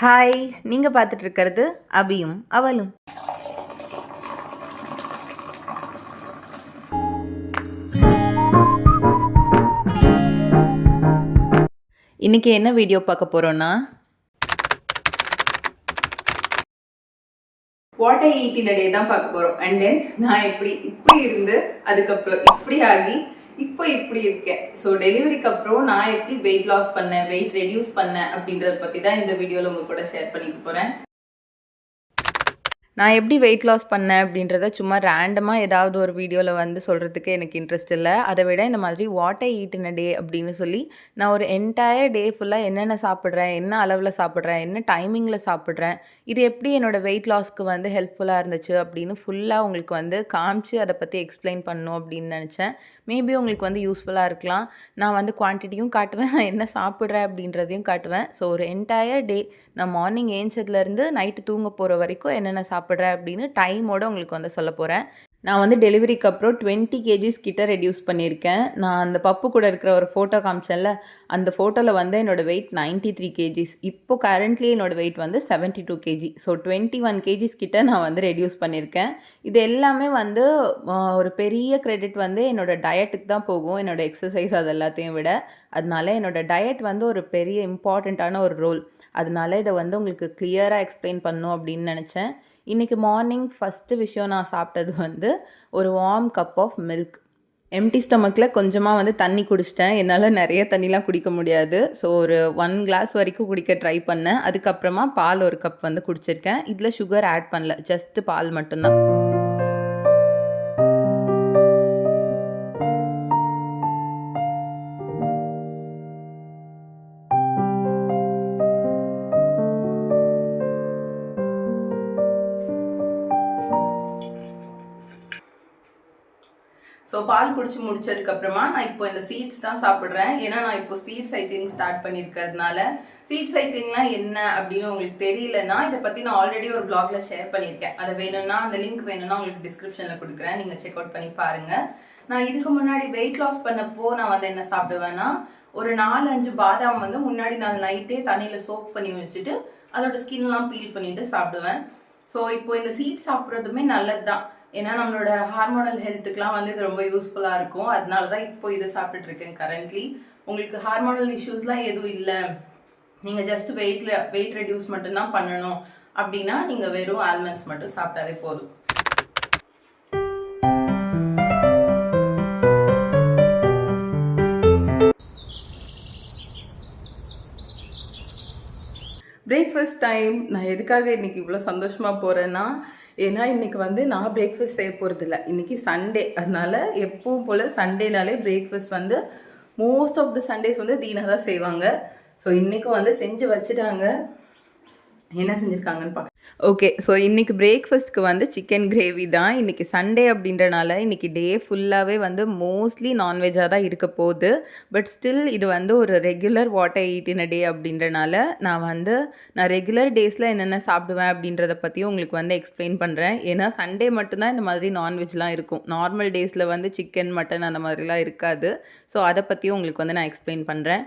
Hi, நீங்க பார்த்துட்டு இருக்கிறது அபியும் அவளும். இன்னைக்கு என்ன வீடியோ பார்க்க போறோம்னா, what I eat in a டே தான் பார்க்க போறோம். அண்ட் தென் நான் இப்படி இருந்து அதுக்கப்புறம் இப்படி ஆகி இப்போ இப்படி இருக்கேன். ஸோ டெலிவரிக்கு அப்புறம் நான் எப்படி வெயிட் லாஸ் பண்ணேன், வெயிட் ரெடியூஸ் பண்ணேன் அப்படின்றத பற்றி தான் இந்த வீடியோவில் உங்க கூட ஷேர் பண்ணிக்க போகிறேன். நான் எப்படி வெயிட் லாஸ் பண்ணேன் அப்படின்றத சும்மா ரேண்டமாக ஏதாவது ஒரு வீடியோவில் வந்து சொல்கிறதுக்கு எனக்கு இன்ட்ரெஸ்ட் இல்லை. அதை விட இந்த மாதிரி what I eat in a டே அப்படின்னு சொல்லி நான் ஒரு என்டையர் டே ஃபுல்லாக என்னென்ன சாப்பிட்றேன், என்ன அளவில் சாப்பிட்றேன், என்ன டைமிங்கில் சாப்பிட்றேன், இது எப்படி என்னோடய வெயிட் லாஸ்க்கு வந்து ஹெல்ப்ஃபுல்லாக இருந்துச்சு அப்படின்னு ஃபுல்லாக உங்களுக்கு வந்து காமிச்சு அதை பற்றி எக்ஸ்பிளைன் பண்ணணும் அப்படின்னு நினச்சேன். மேபி உங்களுக்கு வந்து யூஸ்ஃபுல்லாக இருக்கலாம். நான் வந்து குவான்டிட்டியும் காட்டுவேன், நான் என்ன சாப்பிட்றேன் அப்படின்றதையும் காட்டுவேன். ஸோ ஒரு என்டையர் டே நான் மார்னிங் ஏஞ்சதுலேருந்து நைட்டு தூங்க போகிற வரைக்கும் என்னென்ன சாப்பிட்றேன் அப்படின்னு டைமோடு உங்களுக்கு வந்து சொல்ல போகிறேன். நான் வந்து டெலிவரிக்கு அப்புறம் 20 கேஜிஸ் கிட்ட ரெடியூஸ் பண்ணியிருக்கேன். நான் அந்த பப்பு கூட இருக்கிற ஒரு ஃபோட்டோ காமிச்சேன்ல, அந்த ஃபோட்டோவில் வந்து என்னோடய வெயிட் 93 கேஜிஸ். இப்போ கரண்ட்லி என்னோடய வெயிட் வந்து 72 கேஜி. ஸோ 21 கேஜிஸ் கிட்ட நான் வந்து ரெடியூஸ் பண்ணியிருக்கேன். இது எல்லாமே வந்து ஒரு பெரிய கிரெடிட் வந்து என்னோடய டயட்டுக்கு தான் போகும், என்னோடய எக்ஸசைஸ் அது எல்லாத்தையும் விட. அதனால என்னோடய டயட் வந்து ஒரு பெரிய இம்பார்ட்டண்ட்டான ஒரு ரோல். அதனால இதை வந்து உங்களுக்கு கிளியராக எக்ஸ்பிளைன் பண்ணணும் அப்படின்னு நினச்சேன். இன்றைக்கி மார்னிங் ஃபஸ்ட்டு விஷயம் நான் சாப்பிட்டது வந்து ஒரு warm cup of milk. Empty ஸ்டொமக்கில் கொஞ்சமாக வந்து தண்ணி குடிச்சிட்டேன். என்னால் நிறைய தண்ணிலாம் குடிக்க முடியாது. ஸோ ஒரு 1 கிளாஸ் வரைக்கும் குடிக்க ட்ரை பண்ணேன். அதுக்கப்புறமா பால் ஒரு கப் வந்து குடிச்சிருக்கேன். இதில் சுகர் ஆட் பண்ணல, ஜஸ்ட்டு பால் மட்டும்தான். ஸோ பால் குடிச்சு முடிச்சதுக்கப்புறமா நான் இப்போ இந்த சீட்ஸ் தான் சாப்பிட்றேன். ஏன்னா நான் இப்போ சீட் சைக்கிளிங் ஸ்டார்ட் பண்ணியிருக்கிறதுனால. சீட் சைக்கிளிங்லாம் என்ன அப்படின்னு உங்களுக்கு தெரியலன்னா இதை பற்றி நான் ஆல்ரெடி ஒரு பிளாக்ல ஷேர் பண்ணியிருக்கேன். அதை வேணும்னா அந்த லிங்க் வேணும்னா உங்களுக்கு டிஸ்கிரிப்ஷனில் கொடுக்குறேன், நீங்கள் செக் அவுட் பண்ணி பாருங்கள். நான் இதுக்கு முன்னாடி வெயிட் லாஸ் பண்ணப்போ நான் வந்து என்ன சாப்பிடுவேன்னா, ஒரு 4-5 பாதாம் வந்து முன்னாடி நாள் நைட்டே தண்ணியில் சோக் பண்ணி வச்சுட்டு அதோட ஸ்கின்லாம் பீல் பண்ணிட்டு சாப்பிடுவேன். ஸோ இப்போ இந்த சீட் சாப்பிட்றதுமே நல்லது தான். ஏன்னா நம்மளோட ஹார்மோனல் ஹெல்த்துக்குலாம் வந்து இது ரொம்ப யூஸ்ஃபுல்லாக இருக்கும். அதனால தான் இப்போ இதை சாப்பிட்டுட்டு இருக்கேன் கரண்ட்லி. உங்களுக்கு ஹார்மோனல் இஷ்யூஸ்லாம் எதுவும் இல்லை, நீங்கள் ஜஸ்ட் வெயிட் ரெடியூஸ் மட்டும்தான் பண்ணணும் அப்படின்னா நீங்கள் வெறும் ஆல்மண்ட்ஸ் மட்டும் சாப்பிட்டாலே போதும். Breakfast time. நான் எதுக்காக இன்றைக்கி இவ்வளோ சந்தோஷமாக போகிறேன்னா, ஏன்னா இன்றைக்கி வந்து நான் பிரேக்ஃபாஸ்ட் செய்ய போகிறதில்ல. இன்றைக்கி சண்டே. அதனால் எப்பவும் போல் சண்டேனாலே பிரேக்ஃபாஸ்ட் வந்து மோஸ்ட் ஆஃப் த சண்டேஸ் வந்து தீனா தான் செய்வாங்க. ஸோ இன்றைக்கும் வந்து செஞ்சு வச்சுட்டாங்க. என்ன செஞ்சுருக்காங்கன்னு பார்க்க. ஓகே, ஸோ இன்றைக்கி பிரேக்ஃபாஸ்ட்க்கு வந்து சிக்கன் கிரேவி தான். இன்றைக்கி சண்டே அப்படின்றனால இன்றைக்கி டே ஃபுல்லாகவே வந்து மோஸ்ட்லி நான்வெஜ்ஜாக தான் இருக்க போகுது. பட் ஸ்டில் இது வந்து ஒரு regular what I eat in a day அப்படின்றனால நான் ரெகுலர் டேஸில் என்னென்ன சாப்பிடுவேன் அப்படின்றத பற்றியும் உங்களுக்கு வந்து எக்ஸ்பிளைன் பண்ணுறேன். ஏன்னா சண்டே மட்டும்தான் இந்த மாதிரி நான்வெஜ்லாம் இருக்கும். நார்மல் டேஸில் வந்து சிக்கன், மட்டன் அந்த மாதிரிலாம் இருக்காது. ஸோ அதை பற்றியும் உங்களுக்கு வந்து நான் எக்ஸ்பிளைன் பண்ணுறேன்.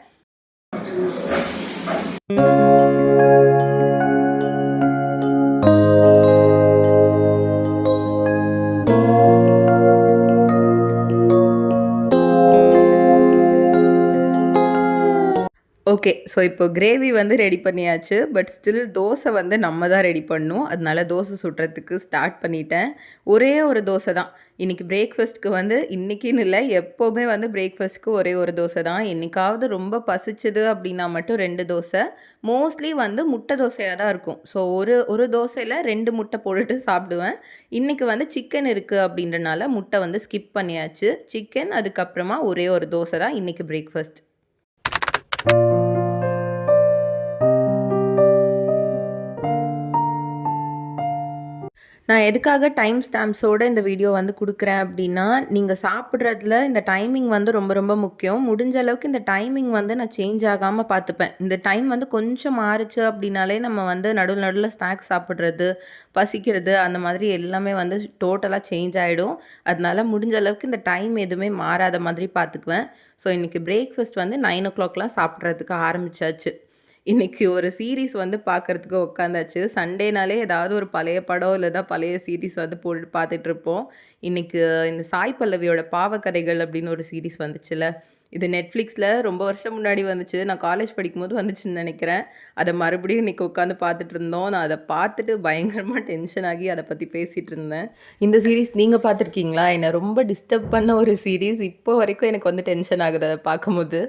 ஓகே, ஸோ இப்போ கிரேவி வந்து ரெடி பண்ணியாச்சு. பட் ஸ்டில் தோசை வந்து நம்ம தான் ரெடி பண்ணணும். அதனால தோசை சுடுறதுக்கு ஸ்டார்ட் பண்ணிட்டேன். ஒரே ஒரு தோசை தான் இன்றைக்கி பிரேக்ஃபாஸ்ட்டுக்கு வந்து. இன்றைக்கின்னு இல்லை, எப்போவுமே வந்து பிரேக்ஃபாஸ்ட்டுக்கு ஒரே ஒரு தோசை தான். என்றைக்காவது ரொம்ப பசிச்சுது அப்படின்னா மட்டும் 2 தோசை. மோஸ்ட்லி வந்து முட்டை தோசையாக தான் இருக்கும். ஸோ ஒரு தோசையில் 2 முட்டை போட்டுட்டு சாப்பிடுவேன். இன்றைக்கி வந்து சிக்கன் இருக்குது அப்படின்றனால முட்டை வந்து ஸ்கிப் பண்ணியாச்சு. சிக்கன், அதுக்கப்புறமா ஒரே ஒரு தோசை தான் இன்றைக்கி பிரேக்ஃபாஸ்ட். நான் எதுக்காக டைம் ஸ்டாம்ப்ஸோடு இந்த வீடியோ வந்து கொடுக்குறேன் அப்படின்னா, நீங்கள் சாப்பிட்றதுல இந்த டைமிங் வந்து ரொம்ப ரொம்ப முக்கியம். முடிஞ்ச அளவுக்கு இந்த டைமிங் வந்து நான் சேஞ்ச் ஆகாமல் பார்த்துப்பேன். இந்த டைம் வந்து கொஞ்சம் மாறுச்சு அப்படின்னாலே நம்ம வந்து நடுவில் ஸ்நாக்ஸ் சாப்பிட்றது, பசிக்கிறது அந்த மாதிரி எல்லாமே வந்து டோட்டலாக சேஞ்ச் ஆகிடும். அதனால முடிஞ்ச அளவுக்கு இந்த டைம் எதுவுமே மாறாத மாதிரி பார்த்துக்குவேன். ஸோ இன்றைக்கி பிரேக்ஃபாஸ்ட் வந்து 9 o'clockலாம் சாப்பிட்றதுக்கு ஆரம்பித்தாச்சு. இன்னைக்கு ஒரு சீரிஸ் வந்து பார்க்கறதுக்கு உட்காந்தாச்சு. சண்டேனாலே ஏதாவது ஒரு பழைய படம் இல்லன்னா பழைய சீரிஸ் வந்து போட்டு பார்த்துட்ருப்போம். இன்னைக்கு இந்த சாய் பல்லவியோட பாவக்கதைகள் அப்படின்னு ஒரு சீரிஸ் வந்துச்சுல்ல. இது Netflixல ரொம்ப வருஷம் முன்னாடி வந்துச்சு. நான் காலேஜ் படிக்கும்போது வந்துச்சுன்னு நெனைக்கிறேன். அத மறுபடியும் இன்னைக்கு உட்காந்து பார்த்துட்ருந்தோம். நான் அத பார்த்துட்டு பயங்கரமா டென்ஷன் ஆகி அத பத்தி பேசிட்டு இருந்தேன். இந்த சீரிஸ் நீங்க பார்த்துருக்கீங்களா? என்ன ரொம்ப டிஸ்டர்ப் பண்ண ஒரு சீரிஸ். இப்போ வரைக்கும் எனக்கு வந்து டென்ஷன் ஆகுது அத பார்க்கும்போது.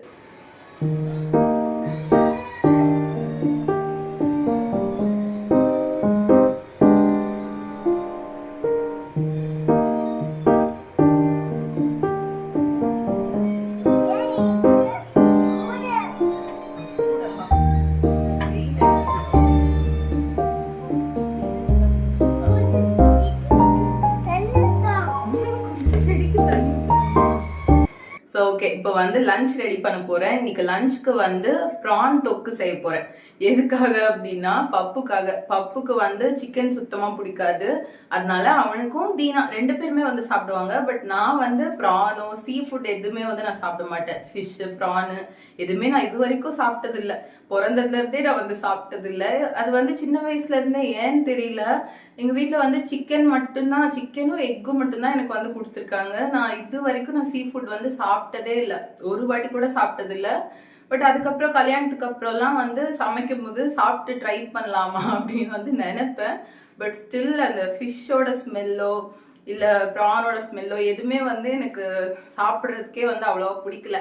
So okay. இப்போ வந்து லஞ்ச் ரெடி பண்ண போறேன். இன்னைக்கு லஞ்ச்க்கு வந்து ப்ரான் தொக்கு செய்ய போறேன். எதுக்காக அப்படின்னா பப்புக்காக. பப்புக்கு வந்து சிக்கன் சுத்தமா பிடிக்காது. அதனால அவனுக்கும் தீனா 2 பேருமே வந்து சாப்பிடுவாங்க. பட் நான் வந்து ப்ரானோ சீ ஃபுட் எதுவுமே வந்து நான் சாப்பிட மாட்டேன். ஃபிஷ்ஷு ப்ரானு எதுவுமே நான் இது வரைக்கும் சாப்பிட்டதில்லை. பிறந்ததுலேருந்தே நான் வந்து சாப்பிட்டதில்லை. அது வந்து சின்ன வயசுல இருந்தே ஏன்னு தெரியல. எங்க வீட்டில் வந்து சிக்கன் மட்டும்தான், சிக்கனும் எக்கும் மட்டும்தான் எனக்கு வந்து கொடுத்துருக்காங்க. நான் இது வரைக்கும் நான் சீ ஃபுட் வந்து சாப்பிட்டதே இல்லை. ஒரு வாட்டி கூட சாப்பிட்டதில்லை. பட் அதுக்கப்புறம் கல்யாணத்துக்கு அப்புறம்லாம் வந்து சமைக்கும் போது சாப்பிட்டு ட்ரை பண்ணலாமா அப்படின்னு வந்து நினைப்பேன். பட் ஸ்டில் அந்த ஃபிஷ்ஷோட ஸ்மெல்லோ இல்லை ப்ரானோட ஸ்மெல்லோ எதுவுமே வந்து எனக்கு சாப்பிட்றதுக்கே வந்து அவ்வளோவா பிடிக்கல.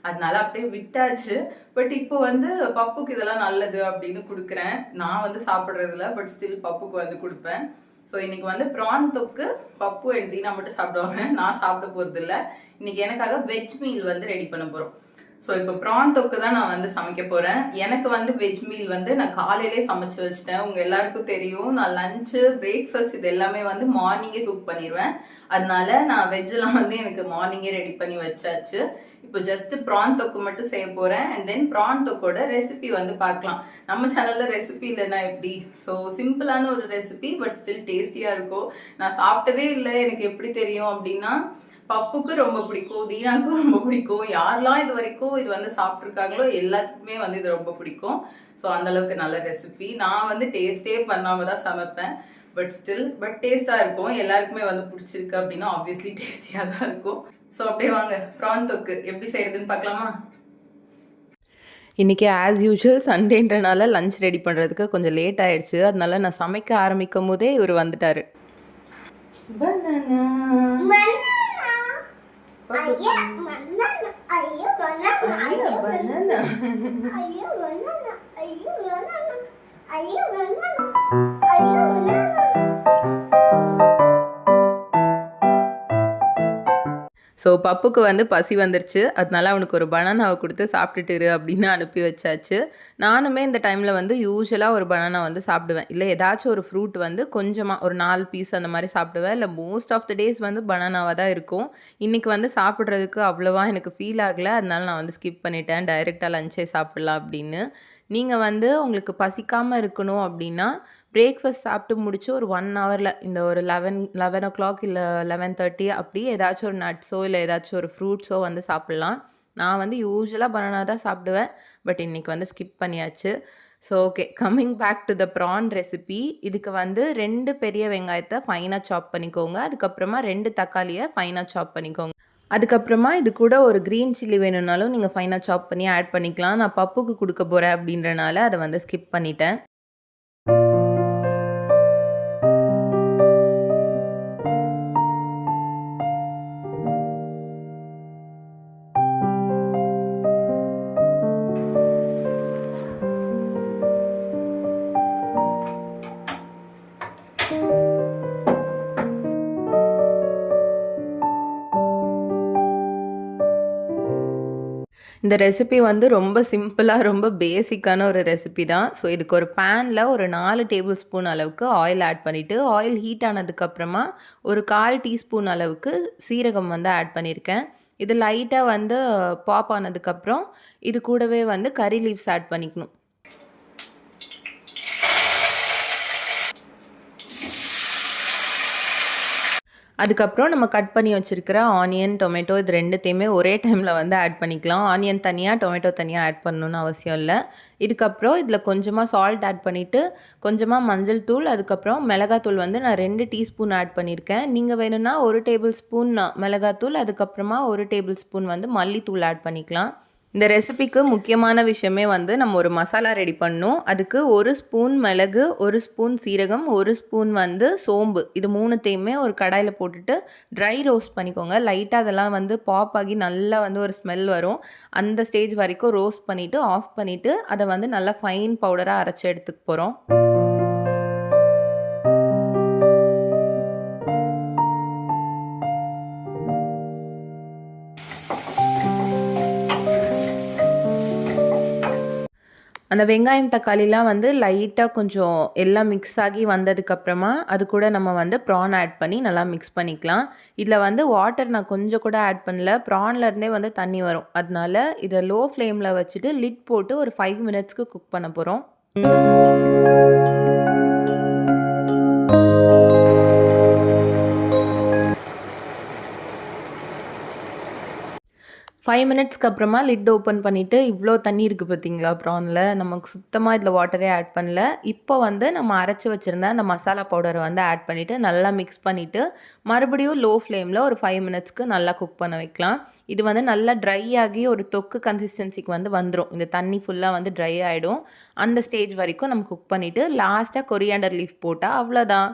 அதனால அப்படியே விட்டாச்சு. பட் இப்போ வந்து பப்புக்கு இதெல்லாம் நல்லது அப்படின்னு கொடுக்குறேன். நான் வந்து சாப்பிட்றதில்ல. பட் ஸ்டில் பப்புக்கு வந்து கொடுப்பேன். ஸோ இன்னைக்கு வந்து ப்ரான் தொக்கு பப்பு எடுத்தீங்கன்னா மட்டும் சாப்பிடுவாங்க. நான் சாப்பிட போகிறது இல்லை. இன்னைக்கு எனக்காக வெஜ் மீல் வந்து ரெடி பண்ண போகிறோம். ஸோ இப்போ ப்ரான் தொக்கு தான் நான் வந்து சமைக்க போகிறேன். எனக்கு வந்து வெஜ் மீல் வந்து நான் காலையிலே சமைச்சு வச்சிட்டேன். உங்கள் எல்லாருக்கும் தெரியும், நான் லஞ்சு பிரேக்ஃபாஸ்ட் இது எல்லாமே வந்து மார்னிங்கே குக் பண்ணிடுவேன். அதனால நான் வெஜ்ஜெல்லாம் வந்து எனக்கு மார்னிங்கே ரெடி பண்ணி வச்சாச்சு. இப்போ ஜஸ்ட் ப்ரான் தொக்கு மட்டும் செய்ய போகிறேன். அண்ட் தென் ப்ரான் தொக்கோட ரெசிபி வந்து பார்க்கலாம். நம்ம சேனலில் ரெசிபி இல்லைன்னா எப்படி? ஸோ சிம்பிளான ஒரு ரெசிபி, பட் ஸ்டில் டேஸ்டியாக இருக்கும். நான் சாப்பிட்டதே இல்லை, எனக்கு எப்படி தெரியும் அப்படின்னா பப்புக்கு ரொம்ப பிடிக்கும், தீனாக்கும் ரொம்ப பிடிக்கும். யாரெல்லாம் இது வரைக்கும் இது வந்து சாப்பிட்ருக்காங்களோ எல்லாத்துக்குமே வந்து இது ரொம்ப பிடிக்கும். ஸோ அந்தளவுக்கு நல்ல ரெசிபி. நான் வந்து டேஸ்டே பண்ணாமல் தான் சமைப்பேன். பட் டேஸ்ட்டாக இருக்கும். எல்லாருக்குமே வந்து பிடிச்சிருக்கு அப்படின்னா ஆப்வியஸ்லி டேஸ்டியாக தான் இருக்கும். ஸோ அப்படியே வாங்க ப்ரான் தொக்கு எப்படி செய்யறதுன்னு பார்க்கலாமா? இன்றைக்கி ஆஸ் யூஷுவல் சண்டேன்றனால லஞ்ச் ரெடி பண்ணுறதுக்கு கொஞ்சம் லேட் ஆயிடுச்சு. அதனால நான் சமைக்க ஆரம்பிக்கும் போதே இவர் வந்துட்டார். ஸோ பப்புக்கு வந்து பசி வந்துருச்சு. அதனால அவனுக்கு ஒரு பனானாவை கொடுத்து சாப்பிட்டுட்டு அப்படின்னு அனுப்பி வச்சாச்சு. நானுமே இந்த டைமில் வந்து யூஸ்வலாக ஒரு பனானா வந்து சாப்பிடுவேன். இல்லை ஏதாச்சும் ஒரு ஃப்ரூட் வந்து கொஞ்சமாக ஒரு 4 பீஸ் அந்த மாதிரி சாப்பிடுவேன். இல்லை மோஸ்ட் ஆஃப் த டேஸ் வந்து பனானாவாக தான் இருக்கும். இன்றைக்கி வந்து சாப்பிட்றதுக்கு அவ்வளோவா எனக்கு ஃபீல் ஆகலை. அதனால நான் வந்து ஸ்கிப் பண்ணிட்டேன். டைரெக்டாக லஞ்சே சாப்பிட்லாம் அப்படின்னு. நீங்கள் வந்து உங்களுக்கு பசிக்காமல் இருக்கணும் அப்படின்னா பிரேக்ஃபாஸ்ட் சாப்பிட்டு முடிச்சு ஒரு 1 ஹவரில் இந்த ஒரு 11 இல்லை 11:30 அப்படி ஏதாச்சும் ஒரு நட்ஸோ இல்லை ஏதாச்சும் ஒரு ஃப்ரூட்ஸோ வந்து சாப்பிட்லாம். நான் வந்து யூஸ்வலாக பனானா தான் சாப்பிடுவேன். பட் இன்றைக்கி வந்து ஸ்கிப் பண்ணியாச்சு. So okay, coming back to the prawn recipe. இதுக்கு வந்து 2 பெரிய வெங்காயத்தை ஃபைனாக சாப் பண்ணிக்கோங்க. அதுக்கப்புறமா 2 தக்காளியை ஃபைனாக சாப் பண்ணிக்கோங்க. அதுக்கப்புறமா இது கூட ஒரு க்ரீன் சில்லி வேணும்னாலும் நீங்கள் ஃபைனாக சாப் பண்ணி ஆட் பண்ணிக்கலாம். நான் பப்புக்கு கொடுக்க போகிறேன் அப்படின்றனால அதை வந்து ஸ்கிப் பண்ணிட்டேன். இந்த ரெசிபி வந்து ரொம்ப சிம்பிளாக ரொம்ப பேசிக்கான ஒரு ரெசிபி தான். ஸோ இதுக்கு ஒரு பேனில் ஒரு 4 டேபிள் ஸ்பூன் அளவுக்கு ஆயில் ஆட் பண்ணிவிட்டு, ஆயில் ஹீட் ஆனதுக்கப்புறமா ஒரு 1/4 டீஸ்பூன் அளவுக்கு சீரகம் வந்து ஆட் பண்ணியிருக்கேன். இது லைட்டாக வந்து பாப் ஆனதுக்கப்புறம் இது கூடவே வந்து கறி லீவ்ஸ் ஆட் பண்ணிக்கணும். அதுக்கப்புறம் நம்ம கட் பண்ணி வச்சிருக்கிற ஆனியன், டொமேட்டோ இது 2த்தையுமே ஒரே டைம்ல வந்து ஆட் பண்ணிக்கலாம். ஆனியன் தனியா, டொமேட்டோ தனியா ஆட் பண்ணணும்னு அவசியம் இல்ல. இதுக்கப்புறம் இதில கொஞ்சமா சால்ட் ஆட் பண்ணிட்டு, கொஞ்சமா மஞ்சள் தூள், அதுக்கப்புறம் மிளகாத்தூள் வந்து நான் 2 டீஸ்பூன் ஆட் பண்ணியிருக்கேன். நீங்க வேணும்னா 1 டேபிள் ஸ்பூன் மிளகாத்தூள், அதுக்கப்புறமா 1 டேபிள் ஸ்பூன் வந்து மல்லித்தூள் ஆட் பண்ணிக்கலாம். இந்த ரெசிபிக்கு முக்கியமான விஷயமே வந்து நம்ம ஒரு மசாலா ரெடி பண்ணணும். அதுக்கு 1 ஸ்பூன் மிளகு, 1 ஸ்பூன் சீரகம், 1 ஸ்பூன் வந்து சோம்பு. இது 3த்தையுமே ஒரு கடாயில போட்டுட்டு ட்ரை ரோஸ்ட் பண்ணிக்கோங்க. லைட்டா அதெல்லாம் வந்து பாப் ஆகி நல்லா வந்து ஒரு ஸ்மெல் வரும். அந்த ஸ்டேஜ் வரைக்கும் ரோஸ்ட் பண்ணிட்டு, ஆஃப் பண்ணிட்டு, அத வந்து நல்லா ஃபைன் பவுடரா அரைச்சு எடுத்துக்க போறோம். அந்த வெங்காயம், தக்காளிலாம் வந்து லைட்டா கொஞ்சம் எல்லாம் மிக்ஸ் ஆகி வந்ததுக்கப்புறமா, அது கூட நம்ம வந்து ப்ரான் ஆட் பண்ணி நல்லா மிக்ஸ் பண்ணிக்கலாம். இதில வந்து வாட்டர் நான் கொஞ்சம் கூட ஆட் பண்ணல. ப்ரான்லேருந்தே வந்து தண்ணி வரும். அதனால இத லோ ஃப்ளேம்ல வச்சுட்டு லிட் போட்டு ஒரு 5 மினிட்ஸ்க்கு குக் பண்ண போறோம். 5 மினிட்ஸ்க்கு அப்புறமா லிட் ஓப்பன் பண்ணிட்டு, இவ்ளோ தண்ணி இருக்கு பார்த்தீங்களா ப்ரான்ல. நமக்கு சுத்தமா இதில வாட்டரே ஆட் பண்ணல. இப்போ வந்து நம்ம அரைச்சு வச்சிருந்த அந்த மசாலா பவுடர வந்து ஆட் பண்ணிட்டு, நல்லா மிக்ஸ் பண்ணிட்டு, மறுபடியும் லோ ஃப்ளேம்ல ஒரு 5 மினிட்ஸ்க்கு நல்லா குக் பண்ண வைக்கலாம். இது வந்து நல்லா ட்ரை ஆகி ஒரு தொக்கு கன்சிஸ்டன்சிக்கு வந்து வந்துரும். இந்த தண்ணி ஃபுல்லா வந்து ட்ரை ஆயிடும். அந்த ஸ்டேஜ் வரைக்கும் நம்ம குக் பண்ணிட்டு, லாஸ்ட்டா கொரியாண்டர் லீஃப் போட்டா அவ்வளோதான்.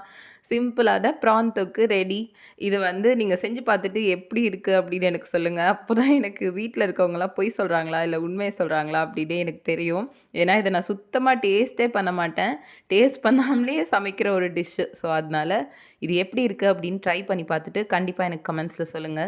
சிம்பிளான ப்ரான் தொக்கு ரெடி. இது வந்து நீங்க செஞ்சு பார்த்துட்டு எப்படி இருக்கு அப்படின்னு எனக்கு சொல்லுங்க. அப்பதான் எனக்கு வீட்ல இருக்கவங்கலாம் பொய் சொல்றாங்களா, இல்ல உண்மைய சொல்றாங்களா அப்படின்னே எனக்கு தெரியும். ஏன்னா இத நான் சுத்தமா டேஸ்ட்டே பண்ண மாட்டேன். டேஸ்ட் பண்ணாமலே சமைக்கிற ஒரு டிஷ்ஷு. ஸோ அதனால இது எப்படி இருக்கு அப்படின்னு ட்ரை பண்ணி பார்த்துட்டு கண்டிப்பா எனக்கு கமெண்ட்ஸ்ல சொல்லுங்க.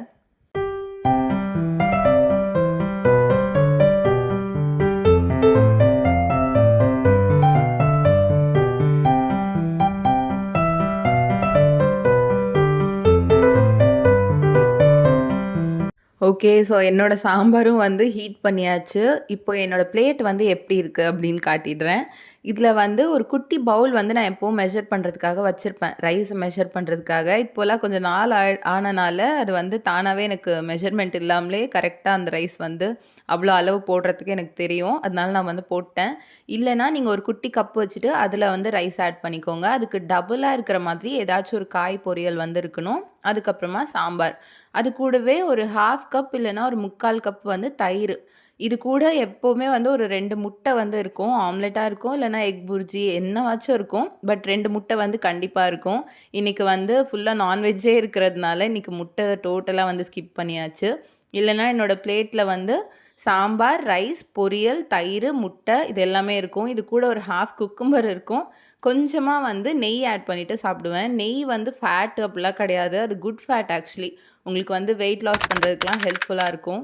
ஓகே. ஸோ என்னோட சாம்பாரும் வந்து ஹீட் பண்ணியாச்சு. இப்போ என்னோட பிளேட் வந்து எப்படி இருக்கு அப்படின்னு காட்டிடுறேன். இதில வந்து ஒரு குட்டி பவுல் வந்து நான் எப்பவும் மெஷர் பண்ணுறதுக்காக வச்சிருப்பேன். ரைஸ் மெஷர் பண்ணுறதுக்காக. இப்போலாம் கொஞ்சம் நாள் ஆனனால அது வந்து தானாவே எனக்கு மெஷர்மென்ட் இல்லாமலே கரெக்ட்டா அந்த ரைஸ் வந்து அவ்வளோ அளவு போடுறதுக்கு எனக்கு தெரியும். அதனால நான் வந்து போட்டேன். இல்லன்னா நீங்க ஒரு குட்டி கப் வச்சுட்டு அதில வந்து ரைஸ் ஆட் பண்ணிக்கோங்க. அதுக்கு டபுளா இருக்கிற மாதிரி ஏதாச்சும் ஒரு காய் பொரியல் வந்து இருக்கணும். அதுக்கப்புறமா சாம்பார். அது கூடவே ஒரு 1/2 கப் இல்லன்னா ஒரு 3/4 கப் வந்து தயிரு. இது கூட எப்பவுமே வந்து ஒரு 2 முட்டை வந்து இருக்கும். ஆம்லெட்டா இருக்கும். இல்லன்னா எக் புர்ஜி என்னவாச்சும் இருக்கும். பட் 2 முட்டை வந்து கண்டிப்பா இருக்கும். இன்னைக்கு வந்து ஃபுல்லா நான்வெஜ்ஜே இருக்கிறதுனால, இன்னைக்கு முட்டை டோட்டலா வந்து ஸ்கிப் பண்ணியாச்சு. இல்லன்னா என்னோட பிளேட்ல வந்து சாம்பார், ரைஸ், பொரியல், தயிரு, முட்டை இது எல்லாமே இருக்கும். இது கூட ஒரு 1/2 குக்கும்பர் இருக்கும். கொஞ்சமா வந்து நெய் ஆட் பண்ணிட்டு சாப்பிடுவேன். நெய் வந்து ஃபேட் அப்படிலாம் கிடையாது. அது குட் ஃபேட் ஆக்சுவலி. உங்களுக்கு வந்து வெயிட் லாஸ் பண்றதுக்குலாம் ஹெல்ப்ஃபுல்லா இருக்கும்.